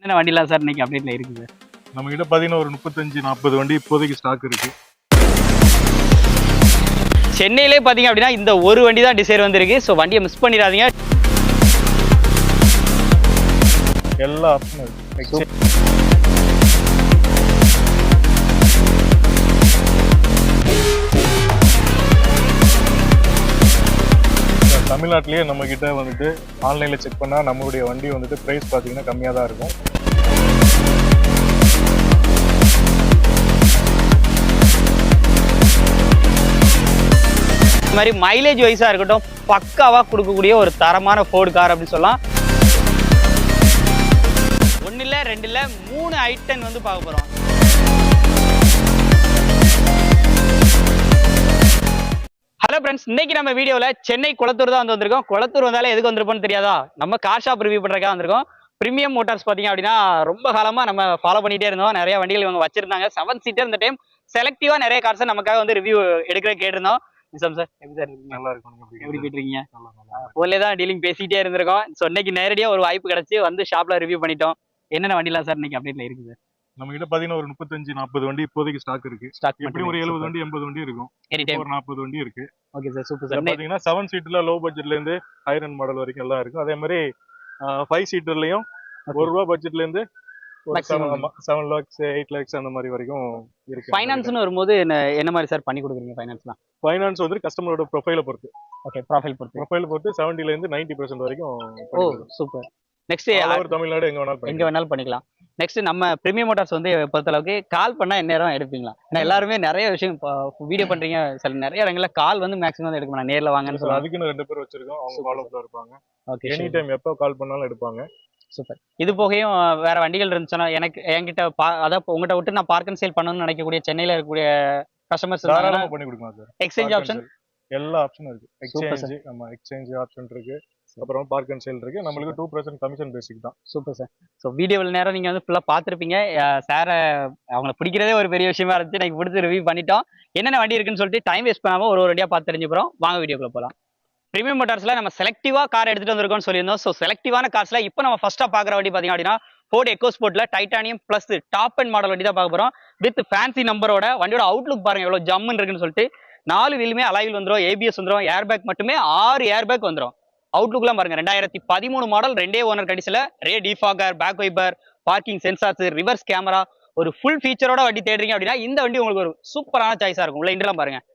என்ன வண்டிலாம் சார் இன்னைக்கு அப்டேட்ல இருக்குது? நம்ம கிட்ட பாத்தீங்கன்னா ஒரு 35-40 வண்டி இப்போதைக்கு ஸ்டாக் இருக்கு. சென்னையிலே பாத்தீங்க அப்படின்னா இந்த ஒரு வண்டி தான் டிசைர் வந்திருக்கு. ஸோ வண்டியை மிஸ் பண்ணிடாதீங்க. எல்லா ஆப்ஷனும் இருக்கு. தமிழ்நாட்டிலேயே நம்ம கிட்ட வந்துட்டு ஆன்லைன்ல செக் பண்ணா நம்மளுடைய வண்டி வந்துட்டு பிரைஸ் பாத்தீங்கன்னா கம்மியா தான் இருக்கும். இந்த மாதிரி மைலேஜ் வைஸா இருக்கட்டும் பக்காவா கொடுக்கக்கூடிய ஒரு தரமான ஃபோர்டு கார் அப்படின்னு சொல்லலாம். 1 இல்ல 2 இல்ல 3 i10 வந்து பார்க்க போறோம். ஹலோ ஃப்ரெண்ட்ஸ், இன்னைக்கு நம்ம வீடியோவில் சென்னை குளத்தூர் தான் வந்திருக்கோம். குளத்தூர் வந்தாலே எதுக்கு வந்திருப்போம்னு தெரியாதா? நம்ம கார் ஷாப் ரிவ்யூ பண்ணுறதுக்காக வந்திருக்கோம். பிரீமியம் மோட்டார்ஸ் பார்த்தீங்க அப்படின்னா ரொம்ப காலமாக நம்ம ஃபாலோ பண்ணிட்டே இருந்தோம். நிறைய வண்டிகள் இவங்க வச்சிருந்தாங்க. 7 சீட்டர் இந்த டைம் செலக்டிவாக நிறைய கார்ஸை நமக்காக வந்து ரிவ்யூ எடுக்கிற கேட்டிருந்தோம். நிசம் சார், எப்படி சார் நல்லா இருக்கும். எப்படி போயிட்டு இருக்கீங்க? ஃபோன்லேயே தான் டீலிங் பேசிகிட்டே இருந்திருக்கோம். ஸோ இன்னைக்கு நேரடியாக ஒரு வாய்ப்பு கிடச்சி வந்து ஷாப்பில் ரிவ்யூ பண்ணிட்டோம். என்னென்ன வண்டிலாம் சார் இன்னைக்கு அப்டேட்ல இருக்குது? நம்ம கிட்ட பாத்தீங்கன்னா ஒரு 35-40 வண்டி இப்போதைக்கு ஸ்டாக் இருக்கு. எப்படி ஒரு 70 வண்டி 80 வண்டி இருக்கும். ஒரு 40 வண்டி இருக்கு. Okay sir, super sir. பாத்தீங்கன்னா 7 சீட்டர்ல லோ பட்ஜெட்ல இருந்து ஹையர் எண்ட் மாடல் வரைக்கும் எல்லாம் இருக்கும். அதே மாதிரி 5 சீட்டர்லயும் ₹1 பட்ஜெட்ல இருந்து 7 lakhs 8 lakhs அந்த மாதிரி வரைக்கும் இருக்கு. ஃபைனான்ஸ்னு வரும்போது என்ன மாதிரி சார் பண்ணி கொடுக்குறீங்க? ஃபைனான்ஸ்லாம் ஃபைனான்ஸ் வந்து கஸ்டமரோட ப்ரொஃபைலை பொறுத்து. ஓகே, ப்ரொஃபைல் பொறுத்து 70ல இருந்து 90% வரைக்கும். ஓ சூப்பர். நெக்ஸ்ட் தமிழ்நாடு எங்க வேணாலும் பண்ணிக்கலாம். நெக்ஸ்ட் நம்ம பிரீமியம் மோட்டார்ஸ் வந்து பொறுத்தளவுக்கு கால் பண்ணா என்ன நேரம் எடுப்பீங்களா? ஏன்னா எல்லாருமே நிறைய விஷயம் வீடியோ பண்றீங்க, சில நிறைய இடங்கள்ல கால் வந்து மேக்ஸிமம் எடுக்க மாட்டாங்க, நேர்ல வாங்கன்னு சொல்லுவாங்க. அதுக்குன்னு 2 பேர் வச்சிருக்கோம். அவங்க ஃபாலோ அப்ல இருப்பாங்க. ஓகே, எனி டைம் எப்போ கால் பண்ணாலும் எடுப்பாங்க. சூப்பர். இது போகையும் வேற வண்டிகள் இருந்துச்சுன்னா என்கிட்ட அதாவது உங்ககிட்ட விட்டு நான் பார்க் அண்ட் சேல் பண்ணணும்னு நினைக்கக்கூடிய சென்னையில இருக்கக்கூடிய கஸ்டமர்ஸ் தாராளமா பண்ணி கொடுக்கலாம் சார். எக்ஸ்சேஞ்ச் ஆப்ஷன் எல்லா ஆப்ஷனும் இருக்கு. எக்ஸ்சேஞ்ச் ஆப்ஷன் இருக்கு. அப்புறம் பார்க் அண்ட் சேல் இருக்கு. நம்மளுக்கு 2% கமிஷன் பேசிக் தான். Super sir. ஸோ வீடியோவில் நேரம் நீங்க வந்து ஃபுல்லா பார்த்துருப்பீங்க. சாரை அவங்களை பிடிக்கிறதே ஒரு பெரிய விஷயமா இருந்துச்சு. எனக்கு பிடிச்சி ரிவ்யூ பண்ணிட்டோம். என்னென்ன வண்டி இருக்குன்னு சொல்லிட்டு டைம் வேஸ்ட் பண்ணாம ஒரு வண்டியா பார்த்து தெரிஞ்சுக்கிறோம். வாங்க வீடியோக்குள்ள போகலாம். பிரீமியம் மோட்டார்ஸ்ல நம்ம செலக்டிவா கார் எடுத்துட்டு வந்திருக்கோம்னு சொல்லியிருந்தோம். ஸோ செலக்டிவான கார்ஸ்ல இப்போ நம்ம ஃபர்ஸ்டா பார்க்குற வண்டி பார்த்தீங்க அப்படின்னா ஃபோர்டு எக்கோஸ்போர்ட்ல titanium plus top and model வண்டி தான் பார்க்க போறோம். வித் ஃபேன்சி நம்பரோட. வண்டியோட அவுட்லுக் பாருங்க எவ்வளவு ஜம்முன்னு இருக்குன்னு சொல்லிட்டு. 4 வீலுமே அலாயில் வந்துடும், ஏபிஎஸ் வந்துடும், ஏர் பேக் மட்டுமே 6 ஏர் பேக் வந்துடும். அவுட்லுக்லாம் பாருங்க 2013 மாடல், 2 ஓனர் கண்டிஷன்ல rear defogger, back wiper, parking sensors, reverse camera, ஒரு ஃபுல் ஃபீச்சரோட வண்டி தேடுறீங்க அப்படின்னா இந்த வண்டி உங்களுக்கு ஒரு சூப்பரான சாய்ஸா இருக்கும். உள்ள இன்டர்லாம் பாருங்க,